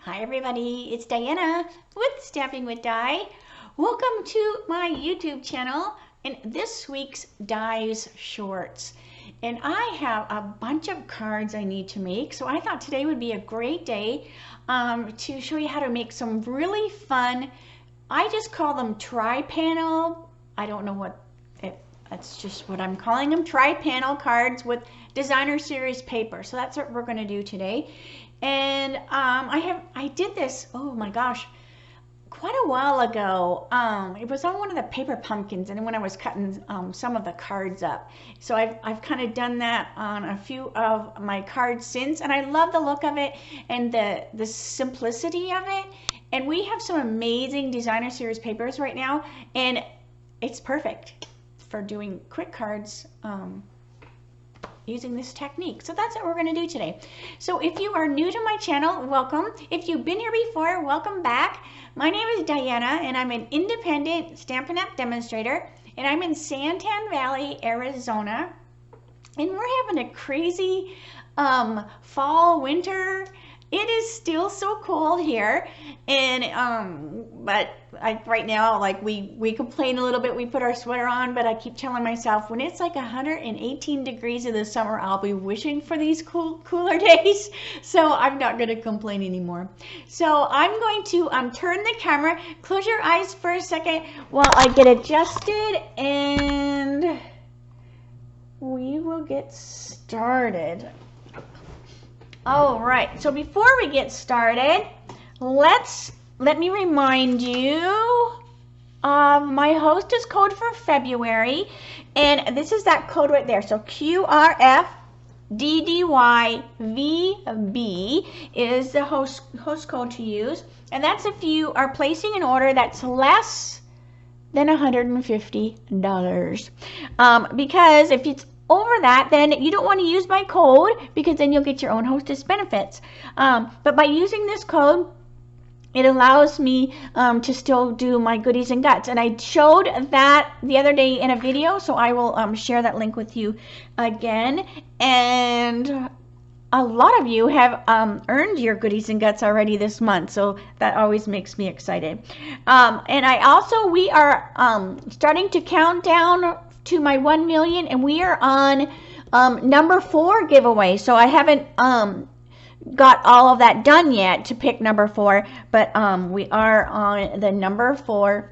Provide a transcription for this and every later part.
Hi everybody, it's Diana with Stamping with Di. Welcome to my YouTube channel and this week's Di's Shorts. And I have a bunch of cards I need to make, so I thought today would be a great day to show you how to make some really fun, I just call them tri-panel, I don't know what, that's just what I'm calling them, tri-panel cards with designer series paper. So that's what we're going to do today. And I did this, oh my gosh, quite a while ago. It was on one of the paper pumpkins, and when I was cutting some of the cards up. So I've kind of done that on a few of my cards since, and I love the look of it and the simplicity of it. And we have some amazing designer series papers right now, and it's perfect for doing quick cards using this technique. So that's what we're going to do today. So if you are new to my channel, welcome. If you've been here before, welcome back. My name is Diana and I'm an independent Stampin' Up! Demonstrator, and I'm in Santan Valley, Arizona. And we're having a crazy fall, winter. It is still so cold here, and but right now, like we complain a little bit, we put our sweater on, but I keep telling myself when it's like 118 degrees in the summer, I'll be wishing for these cooler days, so I'm not going to complain anymore. So I'm going to turn the camera, close your eyes for a second while I get adjusted, and we will get started. All right, so before we get started, let me remind you of my hostess code for February, and this is that code right there. So QRFDDYVB is the host code to use, and that's if you are placing an order that's less than $150. Because if it's over that, then you don't want to use my code because then you'll get your own hostess benefits. But by using this code, it allows me to still do my goodies and guts. And I showed that the other day in a video, so I will share that link with you again. And a lot of you have earned your goodies and guts already this month, so that always makes me excited. And we are starting to count down to my 1 million, and we are on number 4 giveaway. So I haven't got all of that done yet to pick number 4, but we are on the number 4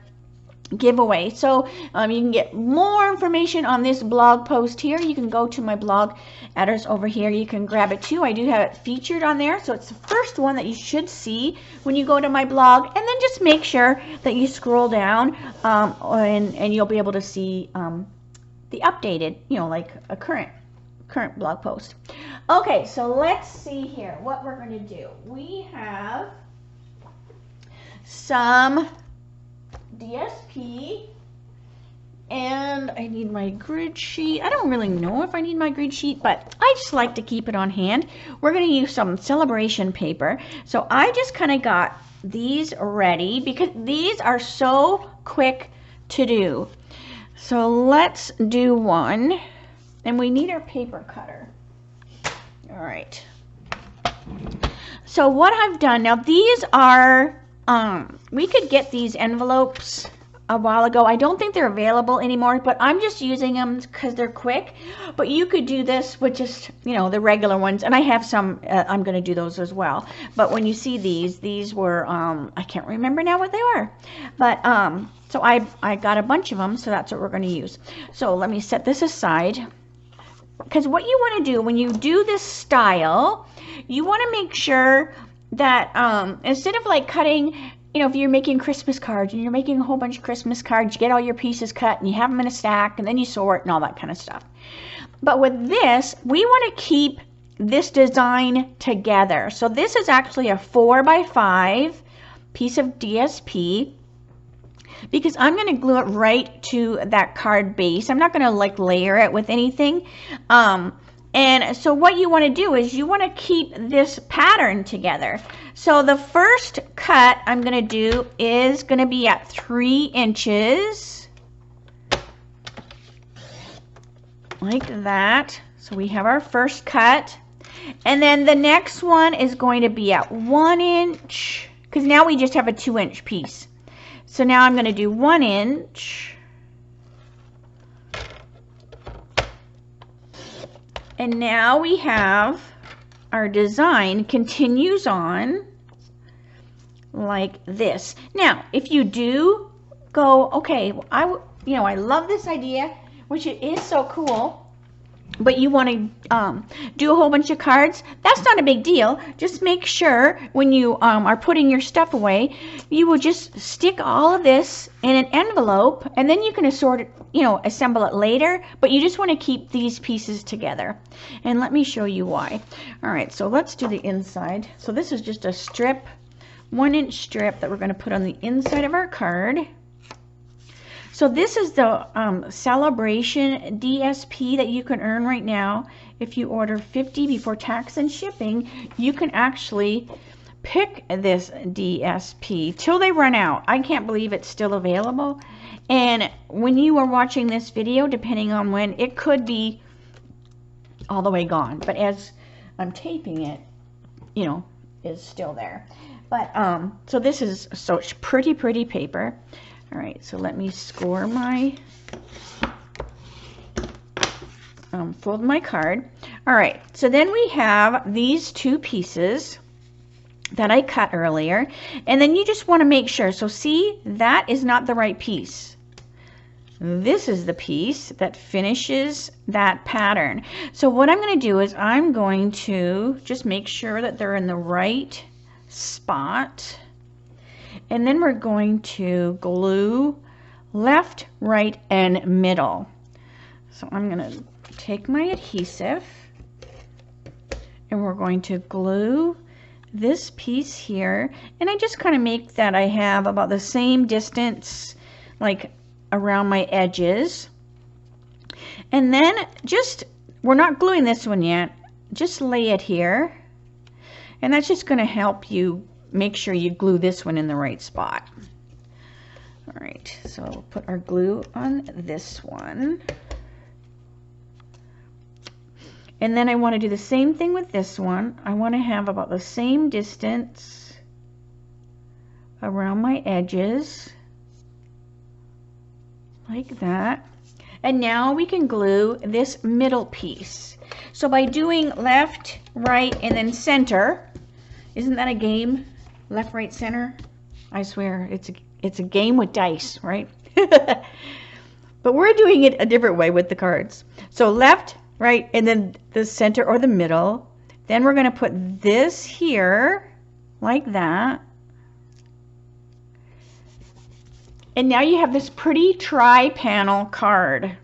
giveaway. So you can get more information on this blog post here. You can go to my blog address over here. You can grab it too. I do have it featured on there, so it's the first one that you should see when you go to my blog. And then just make sure that you scroll down and you'll be able to see the updated, like a current blog post. Okay, so let's see here what we're going to do. We have some DSP, and I need my grid sheet. I don't really know if I need my grid sheet, but I just like to keep it on hand. We're going to use some celebration paper. So I just kind of got these ready because these are so quick to do. So let's do one, and we need our paper cutter. All right. So what I've done, now these are, we could get these envelopes a while ago. I don't think they're available anymore, but I'm just using them because they're quick. But you could do this with just, the regular ones, and I have some, I'm going to do those as well. But when you see these were, I can't remember now what they were. But, so I got a bunch of them, so that's what we're going to use. So let me set this aside, because what you want to do when you do this style, you want to make sure that instead of like cutting, if you're making Christmas cards and you're making a whole bunch of Christmas cards, you get all your pieces cut and you have them in a stack and then you sort and all that kind of stuff. But with this, we want to keep this design together. So this is actually a 4x5 piece of DSP, because I'm going to glue it right to that card base. I'm not going to like layer it with anything. And so what you want to do is you want to keep this pattern together. So the first cut I'm going to do is going to be at 3 inches. Like that. So we have our first cut. And then the next one is going to be at 1 inch, because now we just have a 2-inch piece. So now I'm going to do 1 inch. And now we have our design continues on like this. Now, if you do go, okay, I love this idea, which it is so cool, but you want to do a whole bunch of cards, that's not a big deal. Just make sure when you are putting your stuff away, you will just stick all of this in an envelope, and then you can assemble it later, but you just want to keep these pieces together. And let me show you why. All right, so let's do the inside. So this is just a strip, 1-inch strip that we're going to put on the inside of our card. So this is the celebration DSP that you can earn right now. If you order 50 before tax and shipping, you can actually pick this DSP till they run out. I can't believe it's still available. And when you are watching this video, depending on when, it could be all the way gone. But as I'm taping it, is still there. But so this is such pretty paper. All right, so let me score my, fold my card. All right, so then we have these 2 pieces that I cut earlier, and then you just want to make sure. So see, that is not the right piece. This is the piece that finishes that pattern. So what I'm going to do is I'm going to just make sure that they're in the right spot. And then we're going to glue left, right, and middle. So I'm going to take my adhesive and we're going to glue this piece here. And I just kind of make that I have about the same distance, like around my edges. And then we're not gluing this one yet, just lay it here. And that's just going to help you make sure you glue this one in the right spot. All right, so we'll put our glue on this one. And then I want to do the same thing with this one. I want to have about the same distance around my edges, like that. And now we can glue this middle piece. So by doing left, right, and then center, isn't that a game? Left, right, center. I swear, it's a game with dice, right? But we're doing it a different way with the cards. So left, right, and then the center or the middle. Then we're going to put this here, like that. And now you have this pretty tri-panel card.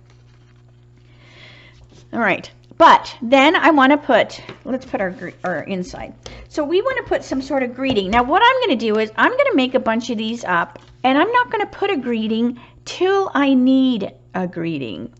All right. But then I want to let's put our inside. So we want to put some sort of greeting. Now what I'm going to do is I'm going to make a bunch of these up, and I'm not going to put a greeting till I need a greeting.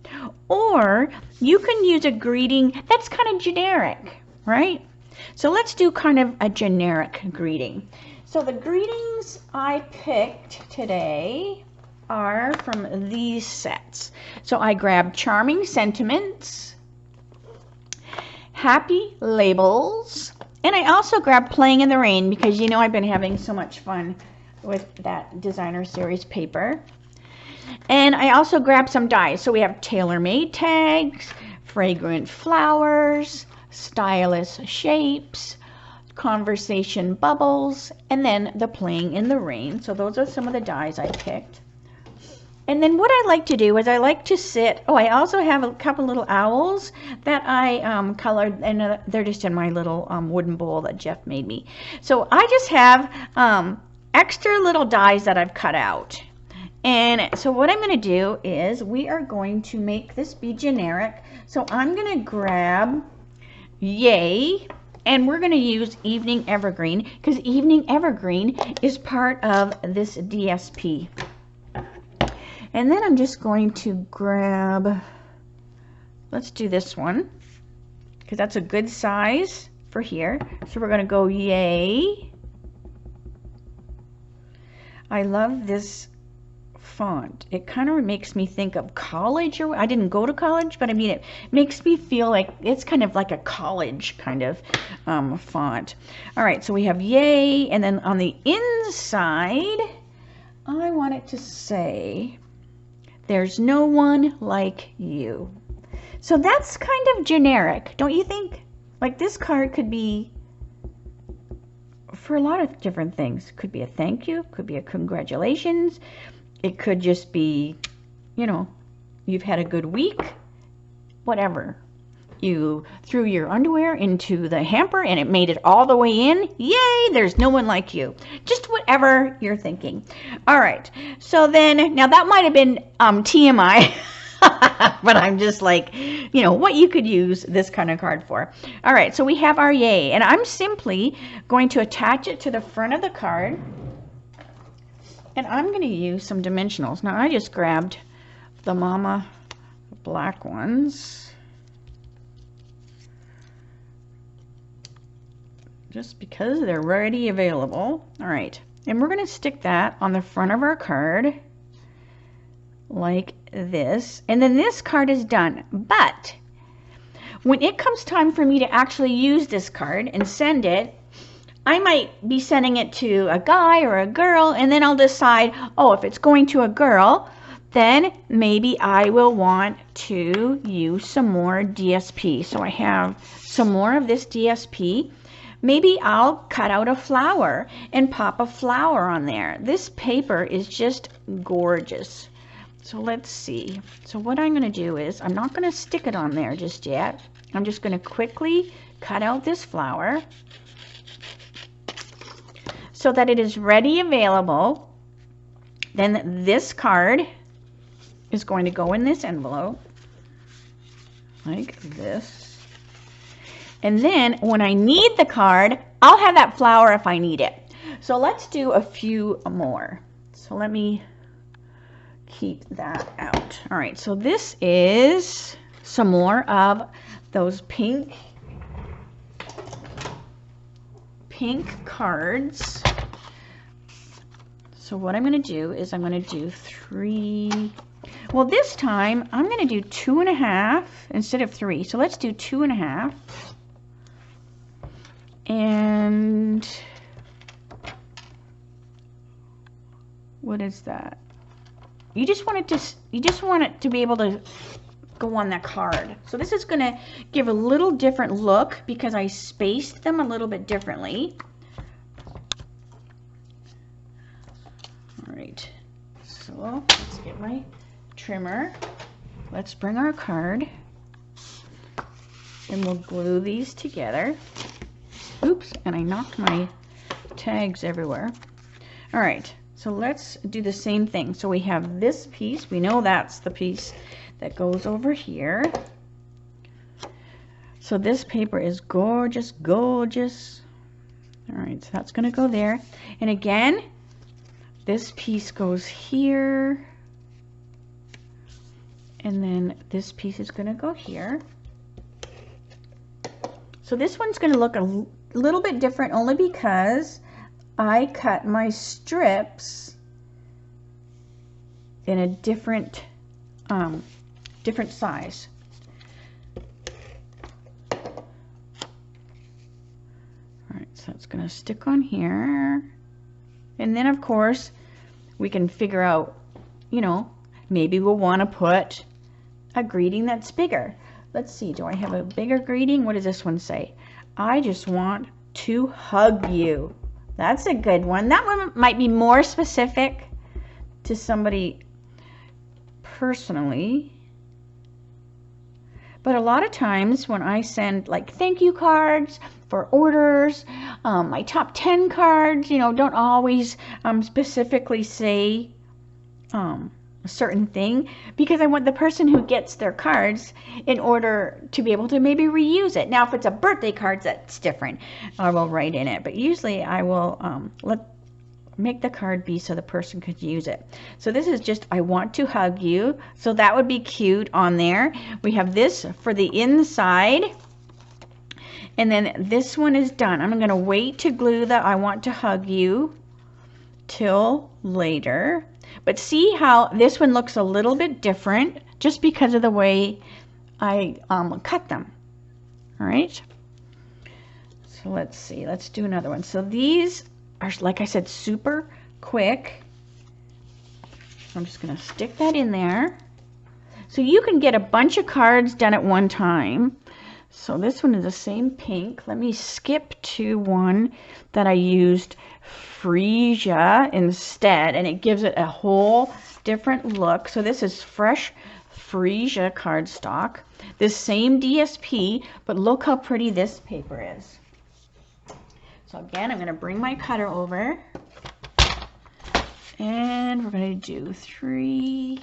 Or you can use a greeting that's kind of generic, right? So let's do kind of a generic greeting. So the greetings I picked today are from these sets. So I grabbed Charming Sentiments, Happy Labels, and I also grabbed Playing in the Rain because I've been having so much fun with that designer series paper. And I also grabbed some dies. So we have tailor-made tags, fragrant flowers, stylish shapes, conversation bubbles, and then the Playing in the Rain. So those are some of the dies I picked. And then what I like to do is I like to sit, I also have a couple little owls that I colored, and they're just in my little wooden bowl that Jeff made me. So I just have extra little dies that I've cut out. And so what I'm going to do is we are going to make this be generic. So I'm going to grab Yay, and we're going to use Evening Evergreen because Evening Evergreen is part of this DSP. And then I'm just going to grab, let's do this one, because that's a good size for here. So we're going to go Yay. I love this font. It kind of makes me think of college, or I didn't go to college, but I mean, it makes me feel like it's kind of like a college kind of font. All right, so we have yay, and then on the inside, I want it to say, there's no one like you. So that's kind of generic, don't you think? Like this card could be for a lot of different things. Could be a thank you, could be a congratulations. It could just be, you know, you've had a good week, whatever. You threw your underwear into the hamper and it made it all the way in. Yay, there's no one like you. Just whatever you're thinking. All right, so then, now that might have been TMI, but I'm just like, you know, what you could use this kind of card for. All right, so we have our yay, and I'm simply going to attach it to the front of the card. And I'm going to use some dimensionals. Now, I just grabbed the Mama black ones, just because they're ready available. All right, and we're going to stick that on the front of our card like this. And then this card is done. But when it comes time for me to actually use this card and send it, I might be sending it to a guy or a girl, and then I'll decide, oh, if it's going to a girl, then maybe I will want to use some more DSP. So I have some more of this DSP. Maybe I'll cut out a flower and pop a flower on there. This paper is just gorgeous. So let's see. So what I'm going to do is, I'm not going to stick it on there just yet. I'm just going to quickly cut out this flower so that it is ready available. Then this card is going to go in this envelope like this. And then when I need the card, I'll have that flower if I need it. So let's do a few more. So let me keep that out. All right, so this is some more of those pink cards. So what I'm going to do is I'm going to do 3. Well, this time I'm going to do 2.5 instead of 3. So let's do 2.5. And what is that? You just want it to be able to go on that card. So this is going to give a little different look because I spaced them a little bit differently. All right, so let's get my trimmer. Let's bring our card and we'll glue these together. Oops, and I knocked my tags everywhere. All right, so let's do the same thing. So we have this piece. We know that's the piece that goes over here. So this paper is gorgeous, gorgeous. All right, so that's gonna go there. And again, this piece goes here. And then this piece is gonna go here. So this one's gonna look a little bit different only because I cut my strips in a different size. All right, so it's going to stick on here. And then, of course, we can figure out, you know, maybe we'll want to put a greeting that's bigger. Let's see, do I have a bigger greeting? What does this one say? I just want to hug you. That's a good one. That one might be more specific to somebody personally. But a lot of times when I send like thank you cards for orders, my top 10 cards, you know, don't always specifically say a certain thing because I want the person who gets their cards in order to be able to maybe reuse it. Now, if it's a birthday card, that's different. I will write in it, but usually I will make the card be so the person could use it. So this is just, I want to hug you. So that would be cute on there. We have this for the inside. And then this one is done. I'm going to wait to glue the I want to hug you till later. But see how this one looks a little bit different just because of the way I cut them. All right. So let's see. Let's do another one. So these are, like I said, super quick. I'm just going to stick that in there. So you can get a bunch of cards done at one time. So this one is the same pink. Let me skip to one that I used freesia instead, and it gives it a whole different look. So this is fresh freesia cardstock. This same DSP, but look how pretty this paper is. So again, I'm going to bring my cutter over, and we're going to do 3.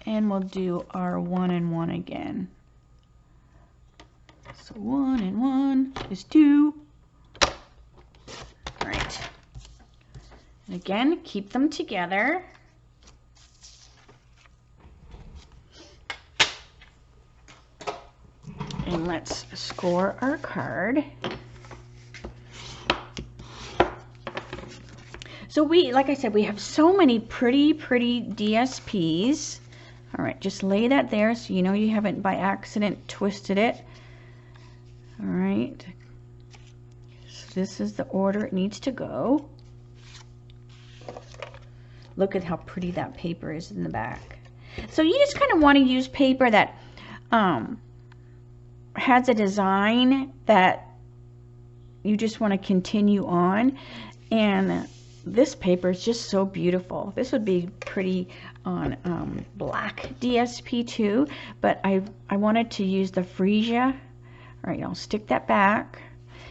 And we'll do our 1 and 1 again. So 1 and 1 is 2. All right. And again, keep them together. And let's score our card. So like I said, we have so many pretty DSPs. All right, just lay that there so you know you haven't by accident twisted it. All right, so this is the order it needs to go. Look at how pretty that paper is in the back. So you just kind of want to use paper that has a design that you just want to continue on. And this paper is just so beautiful. This would be pretty on black DSP too, but I wanted to use the freesia. All right, I'll stick that back.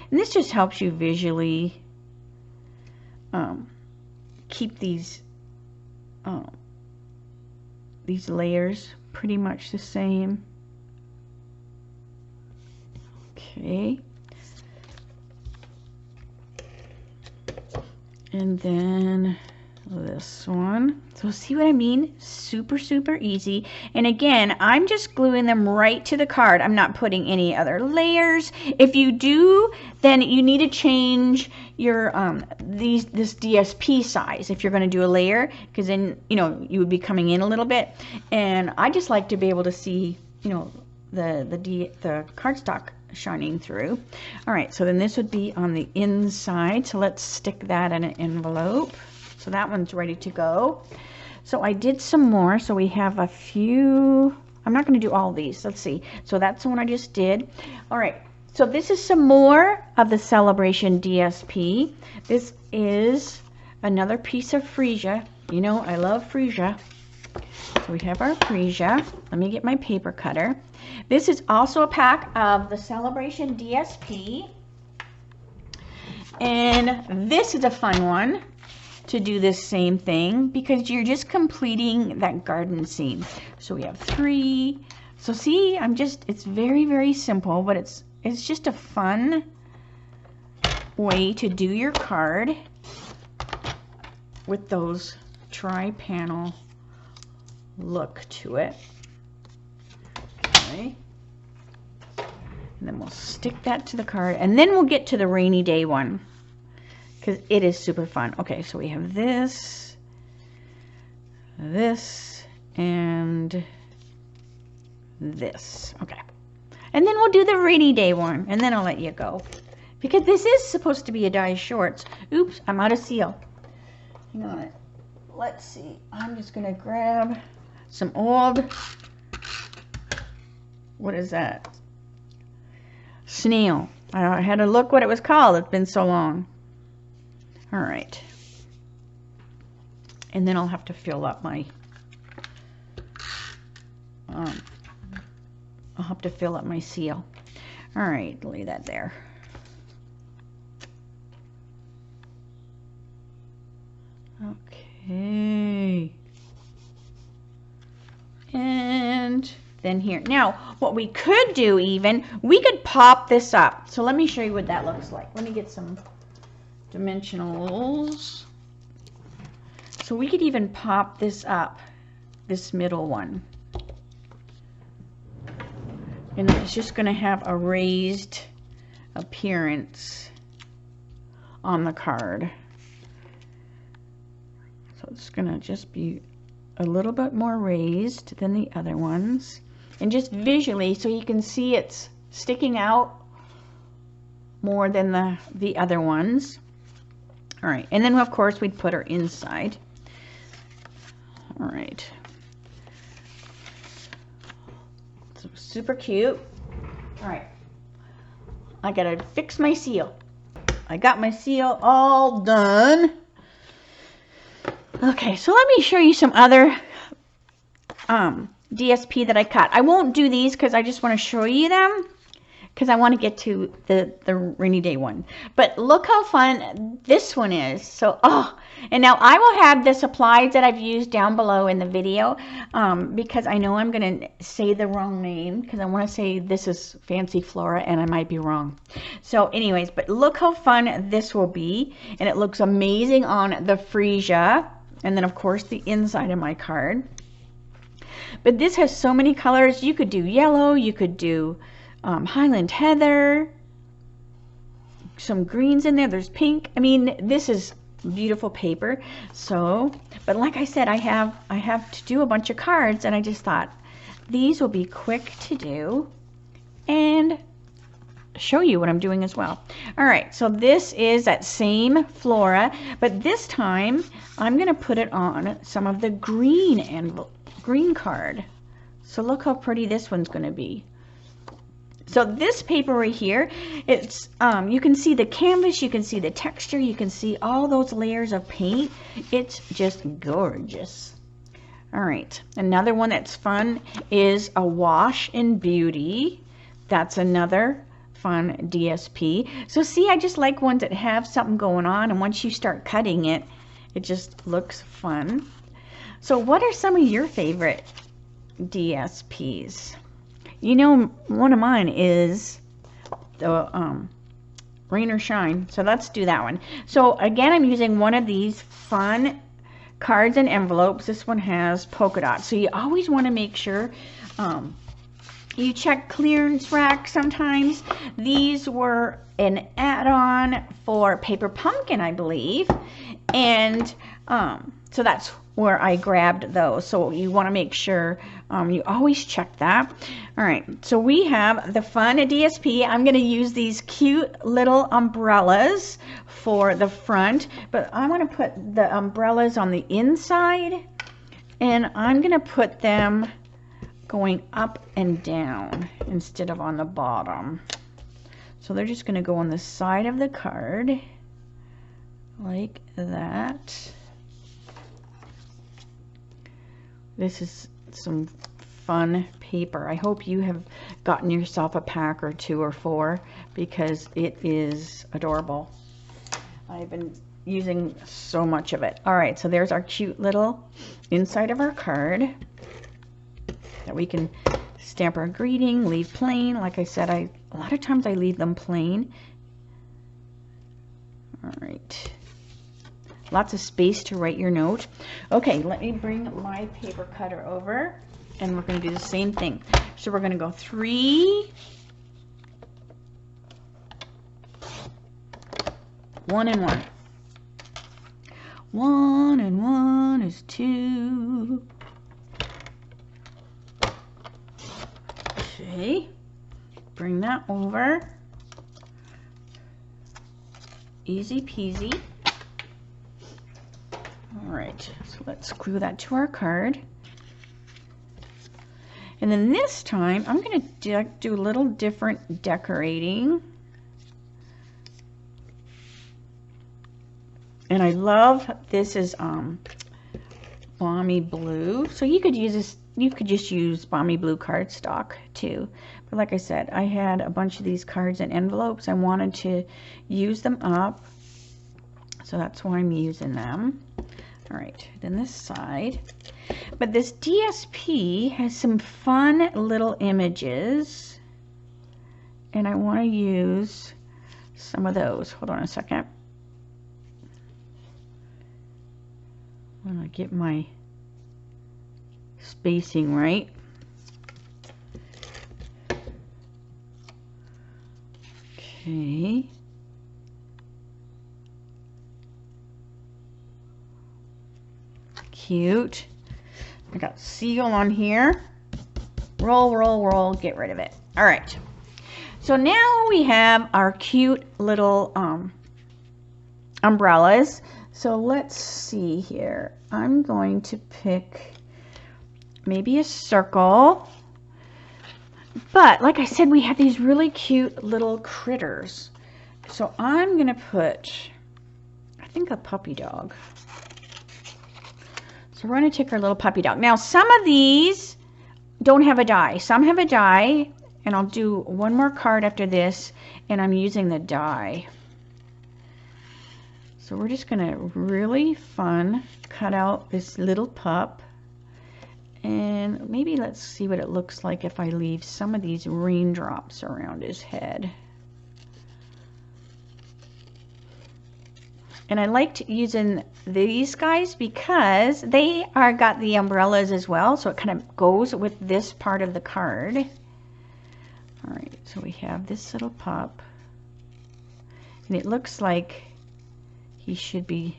And this just helps you visually keep these layers pretty much the same. Okay. And then this one. So see what I mean? Super easy. And again, I'm just gluing them right to the card. I'm not putting any other layers. If you do, then you need to change your this DSP size if you're going to do a layer, because then you would be coming in a little bit. And I just like to be able to see the cardstock shining through. All right, so then this would be on the inside. So let's stick that in an envelope. So that one's ready to go. So I did some more. So we have a few. I'm not going to do all these. Let's see. So that's the one I just did. All right. So this is some more of the Celebration DSP. This is another piece of freesia. I love freesia. So we have our freesia. Let me get my paper cutter. This is also a pack of the Celebration DSP. And this is a fun one to do this same thing because you're just completing that garden scene. So we have 3. So see, it's very simple, but it's just a fun way to do your card with those tri-panel look to it. Okay. And then we'll stick that to the card, and then we'll get to the rainy day one because it is super fun. Okay, so we have this, and this. Okay. And then we'll do the rainy day one, and then I'll let you go because this is supposed to be a die shorts. Oops, I'm out of seal. Hang on. Let's see. I'm just going to grab some old, what is that? Snail. I had to look what it was called. It's been so long. All right. And then I'll have to fill up my, I'll have to fill up my seal. All right, lay that there. Okay. And then here. Now, what we could do even, we could pop this up. So let me show you what that looks like. Let me get some dimensionals. So we could even pop this up, this middle one. And it's just going to have a raised appearance on the card. it's gonna just be a little bit more raised than the other ones. And just visually, so you can see it's sticking out more than the other ones. All right, and then of course we'd put her inside. All right. So super cute. All right. I gotta fix my seal. I got my seal all done. Okay, so let me show you some other DSP that I cut. I won't do these because I just want to show you them, because I want to get to the rainy day one. But look how fun this one is. So, and now I will have the supplies that I've used down below in the video, because I know I'm going to say the wrong name, because I want to say this is Fancy Flora and I might be wrong. So anyways, but look how fun this will be, and it looks amazing on the freesia, and then of course the inside of my card. But this has so many colors. You could do yellow, you could do Highland Heather, some greens in there, there's pink. I mean, this is beautiful paper. So, but like I said, I have to do a bunch of cards, and I just thought these will be quick to do and show you what I'm doing as well. All right, so this is that same Flora, but this time I'm gonna put it on some of the green envelope, green card. So look how pretty this one's gonna be. So this paper right here, it's you can see the canvas, you can see the texture, you can see all those layers of paint. It's just gorgeous. All right, another one that's fun is a Wash and Beauty. That's another fun DSP. So see, I just like ones that have something going on, and once you start cutting it, it just looks fun. So what are some of your favorite DSPs? You know, one of mine is the Rain or Shine. So let's do that one. So again, I'm using one of these fun cards and envelopes. This one has polka dots. So you always want to make sure you check clearance rack sometimes. These were an add-on for Paper Pumpkin, I believe. And so that's where I grabbed those. So you want to make sure you always check that. All right, so we have the fun DSP. I'm going to use these cute little umbrellas for the front, but I want to put the umbrellas on the inside, and I'm going to put them going up and down instead of on the bottom. So they're just going to go on the side of the card like that. This is some fun paper. I hope you have gotten yourself a pack or 2 or 4, because it is adorable. I've been using so much of it. All right, so there's our cute little inside of our card that we can stamp our greeting, leave plain. Like I said, a lot of times I leave them plain. All right. Lots of space to write your note. Okay, let me bring my paper cutter over, and we're going to do the same thing. So we're going to go 3, 1 and 1. 1 and 1 is 2. Okay, bring that over. Easy peasy. All right, so let's glue that to our card. And then this time, I'm going to do a little different decorating. And I love, this is Balmy Blue. So you could use this, you could just use Balmy Blue cardstock too. But like I said, I had a bunch of these cards and envelopes. I wanted to use them up, so that's why I'm using them. All right, then this side. But this DSP has some fun little images, and I want to use some of those. Hold on a second. I'm going to get my spacing right. Okay. cute. I got seal on here. Roll, roll, roll, get rid of it. All right. So now we have our cute little umbrellas. So let's see here. I'm going to pick maybe a circle. But like I said, we have these really cute little critters. So I'm going to put, I think, a puppy dog. So we're going to take our little puppy dog. Now, some of these don't have a die. Some have a die. And I'll do one more card after this. And I'm using the die. So we're just going to really fun cut out this little pup. And maybe let's see what it looks like if I leave some of these raindrops around his head. And I liked using these guys because they are got the umbrellas as well. So it kind of goes with this part of the card. All right, so we have this little pup. And it looks like he should be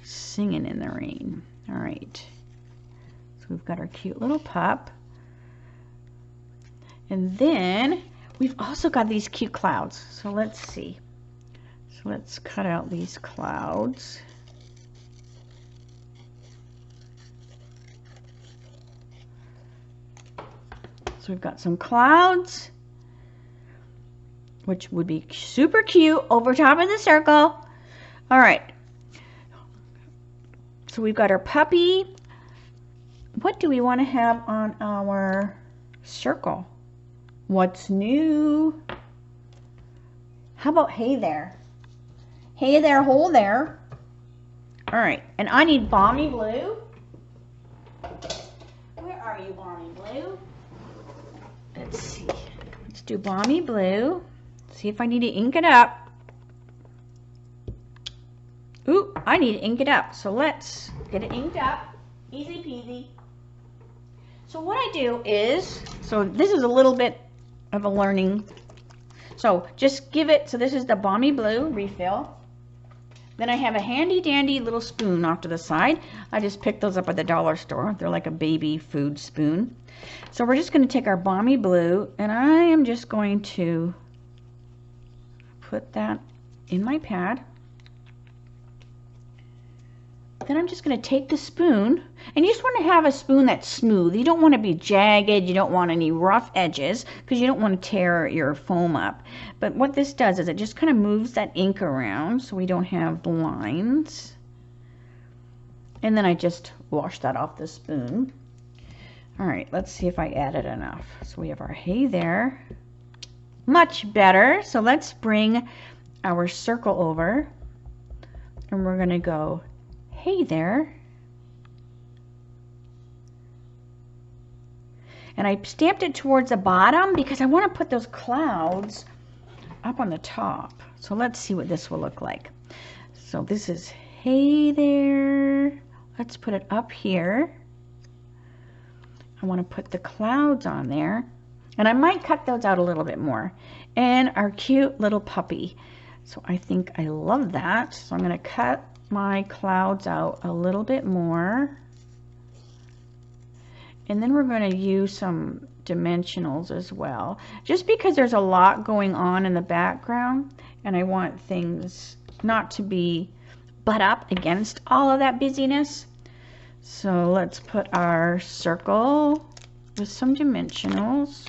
singing in the rain. All right. So we've got our cute little pup. And then we've also got these cute clouds. So let's see. So let's cut out these clouds. So we've got some clouds, which would be super cute over top of the circle. All right. So we've got our puppy. What do we want to have on our circle? What's new? How about hey there? Hey there, hole there. All right, and I need Balmy Blue. Where are you, Balmy Blue? Let's see. Let's do Balmy Blue. See if I need to ink it up. Ooh, I need to ink it up. So let's get it inked up. Easy peasy. So what I do is, so this is a little bit of a learning. So just give it, so this is the Balmy Blue refill. Then I have a handy dandy little spoon off to the side. I just picked those up at the dollar store. They're like a baby food spoon. So we're just going to take our Balmy Blue and I am just going to put that in my pad. Then I'm just going to take the spoon, and you just want to have a spoon that's smooth. You don't want to be jagged. You don't want any rough edges because you don't want to tear your foam up. But what this does is it just kind of moves that ink around so we don't have lines. And then I just wash that off the spoon. All right, let's see if I added enough. So we have our hey there. Much better. So let's bring our circle over, and we're going to go hey there. And I stamped it towards the bottom because I want to put those clouds up on the top. So let's see what this will look like. So this is hey there. Let's put it up here. I want to put the clouds on there. And I might cut those out a little bit more. And our cute little puppy. So I think I love that. So I'm going to cut my clouds out a little bit more, and then we're going to use some dimensionals as well, just because there's a lot going on in the background and I want things not to be butt up against all of that busyness. So let's put our circle with some dimensionals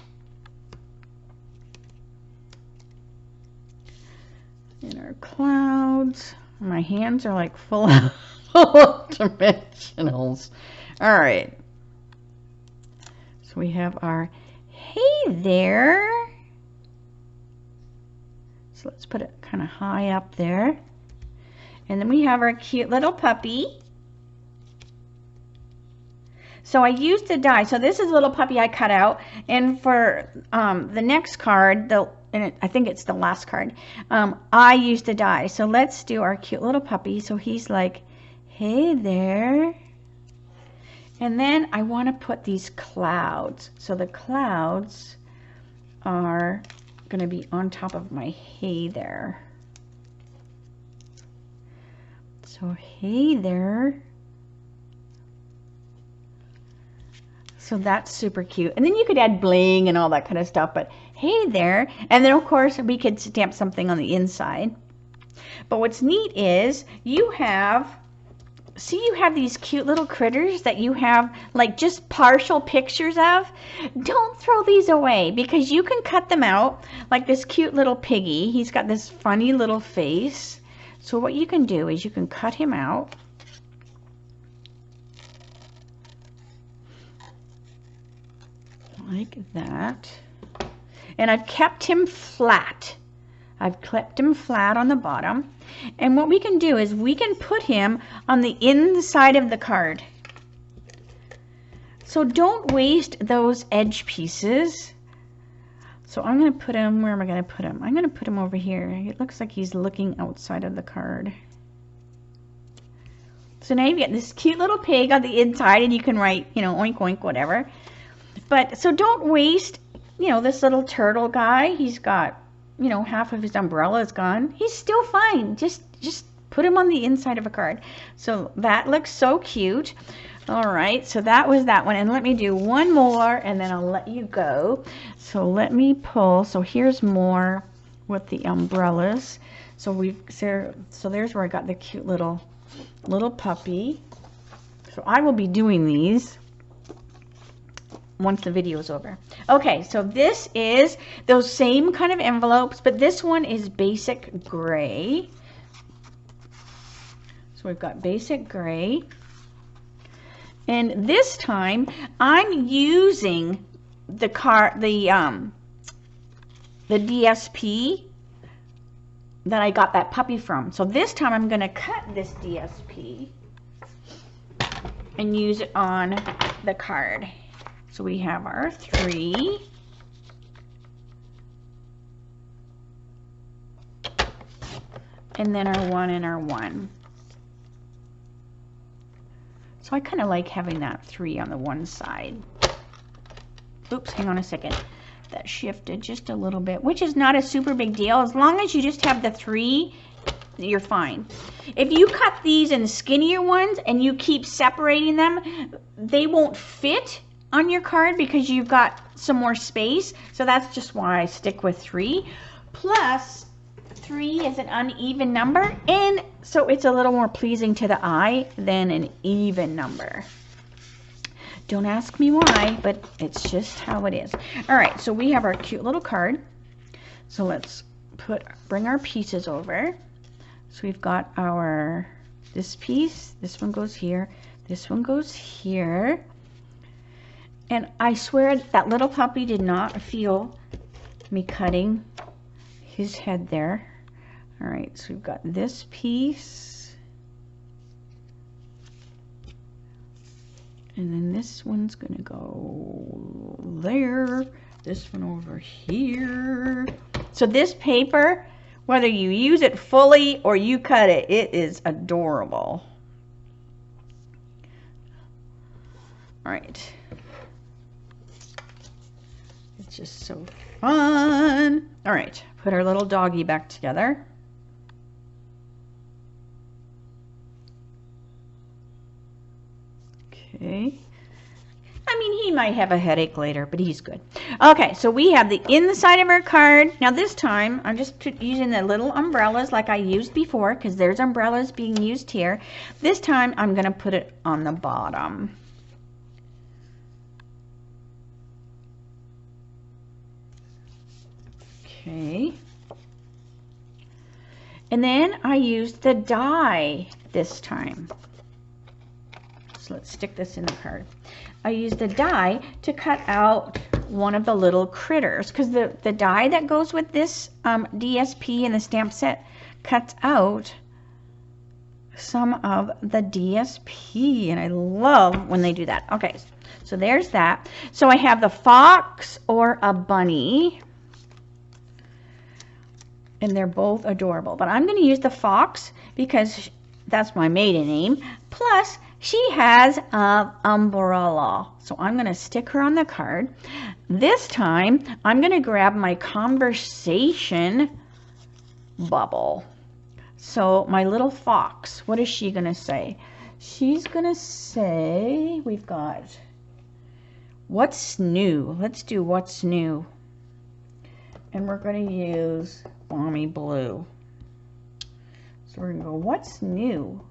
and our clouds. My hands are like full of dimensionals. All right. So we have our hey there. So let's put it kind of high up there. And then we have our cute little puppy. So I used the die. So this is a little puppy I cut out. And for the next card, I think it's the last card, I used the die. So let's do our cute little puppy. So he's like, hey there. And then I want to put these clouds. So the clouds are going to be on top of my hey there. So hey there. So that's super cute. And then you could add bling and all that kind of stuff, but hey there. And then of course we could stamp something on the inside. But what's neat is you have these cute little critters that you have like just partial pictures of. Don't throw these away because you can cut them out, like this cute little piggy. He's got this funny little face. So what you can do is you can cut him out. Like that. And I've kept him flat. I've kept him flat on the bottom. And what we can do is we can put him on the inside of the card. So don't waste those edge pieces. So I'm going to put him, where am I going to put him? I'm going to put him over here. It looks like he's looking outside of the card. So now you get this cute little pig on the inside and you can write, you know, oink oink, whatever. But so don't waste, you know, this little turtle guy. He's got, you know, half of his umbrella is gone. He's still fine. Just put him on the inside of a card. So that looks so cute. All right, so that was that one. And let me do one more and then I'll let you go. So let me pull. So here's more with the umbrellas. So there's where I got the cute little puppy. So I will be doing these once the video is over. Okay, so this is those same kind of envelopes, but this one is basic gray. So we've got basic gray. And this time I'm using the DSP that I got that puppy from. So this time I'm going to cut this DSP and use it on the card. So we have our 3. And then our 1 and our 1. So I kind of like having that 3 on the one side. Oops, hang on a second. That shifted just a little bit, which is not a super big deal. As long as you just have the 3, you're fine. If you cut these in skinnier ones and you keep separating them, they won't fit on your card because you've got some more space. So that's just why I stick with 3. Plus 3 is an uneven number, and so it's a little more pleasing to the eye than an even number. Don't ask me why, but it's just how it is. All right, so we have our cute little card. So let's bring our pieces over. So we've got this piece, this one goes here, this one goes here. And I swear that little puppy did not feel me cutting his head there. All right, so we've got this piece. And then this one's going to go there. This one over here. So this paper, whether you use it fully or you cut it, it is adorable. All right. It's just so fun. All right, put our little doggy back together. Okay. I mean, he might have a headache later, but he's good. Okay, so we have the inside of our card. Now this time, I'm just using the little umbrellas like I used before, because there's umbrellas being used here. This time, I'm going to put it on the bottom. Okay. And then I used the die this time. So let's stick this in the card. I used the die to cut out one of the little critters, because the die that goes with this DSP and the stamp set cuts out some of the DSP, and I love when they do that. Okay, so there's that. So I have the fox or a bunny, and they're both adorable, but I'm going to use the fox because that's my maiden name. Plus, she has an umbrella, so I'm going to stick her on the card. This time, I'm going to grab my conversation bubble. So my little fox, what is she going to say? She's going to say, we've got what's new. Let's do what's new. And we're going to use Balmy Blue. So we're going to go what's new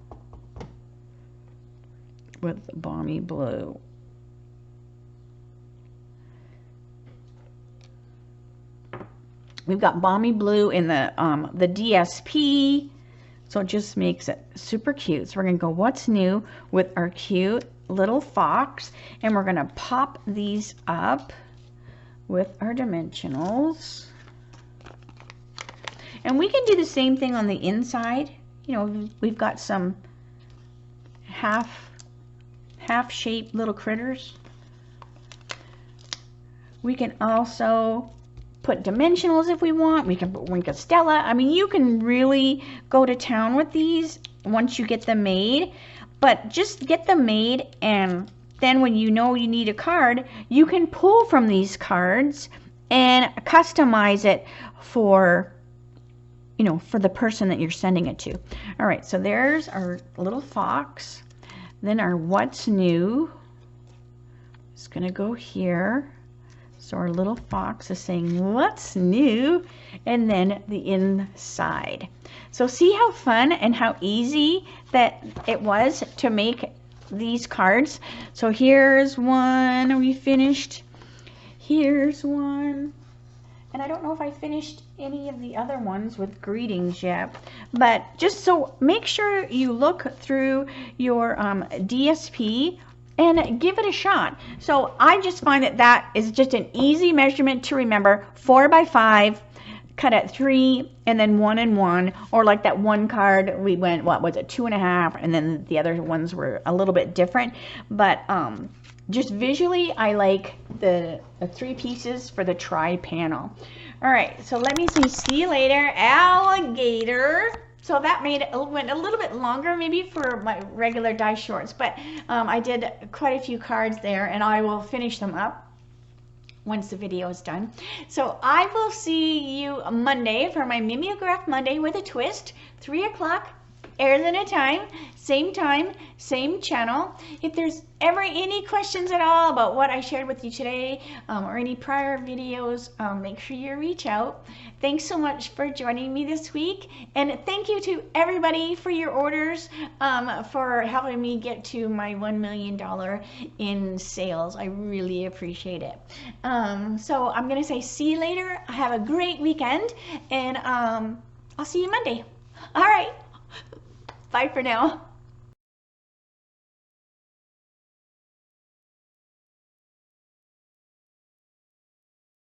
with Balmy Blue. We've got Balmy Blue in the DSP, so it just makes it super cute. So we're going to go what's new with our cute little fox, and we're going to pop these up with our dimensionals. And we can do the same thing on the inside. You know, we've got some half-shaped little critters. We can also put dimensionals if we want. We can put Wink Stella. I mean, you can really go to town with these once you get them made. But just get them made, and then when you know you need a card, you can pull from these cards and customize it for, you know, for the person that you're sending it to. All right, so there's our little fox. Then our what's new. It's gonna go here. So our little fox is saying what's new, and then the inside. So see how fun and how easy that it was to make these cards. So here's one we finished. Here's one. And I don't know if I finished any of the other ones with greetings yet, but just so make sure you look through your DSP and give it a shot. So I just find that is just an easy measurement to remember. 4 by 5, cut at 3, and then 1 and 1, or like that one card we went, what was it, 2.5, and then the other ones were a little bit different. But just visually, I like the 3 pieces for the tri-panel. All right, so let me see you later, alligator. So that went a little bit longer maybe for my regular die shorts, but I did quite a few cards there, and I will finish them up once the video is done. So I will see you Monday for my Mimeograph Monday with a twist, 3 o'clock, Arizona time, same channel. If there's ever any questions at all about what I shared with you today or any prior videos, make sure you reach out. Thanks so much for joining me this week, and thank you to everybody for your orders, for helping me get to my $1 million in sales. I really appreciate it. So I'm gonna say see you later. Have a great weekend, and I'll see you Monday. All right. Bye for now.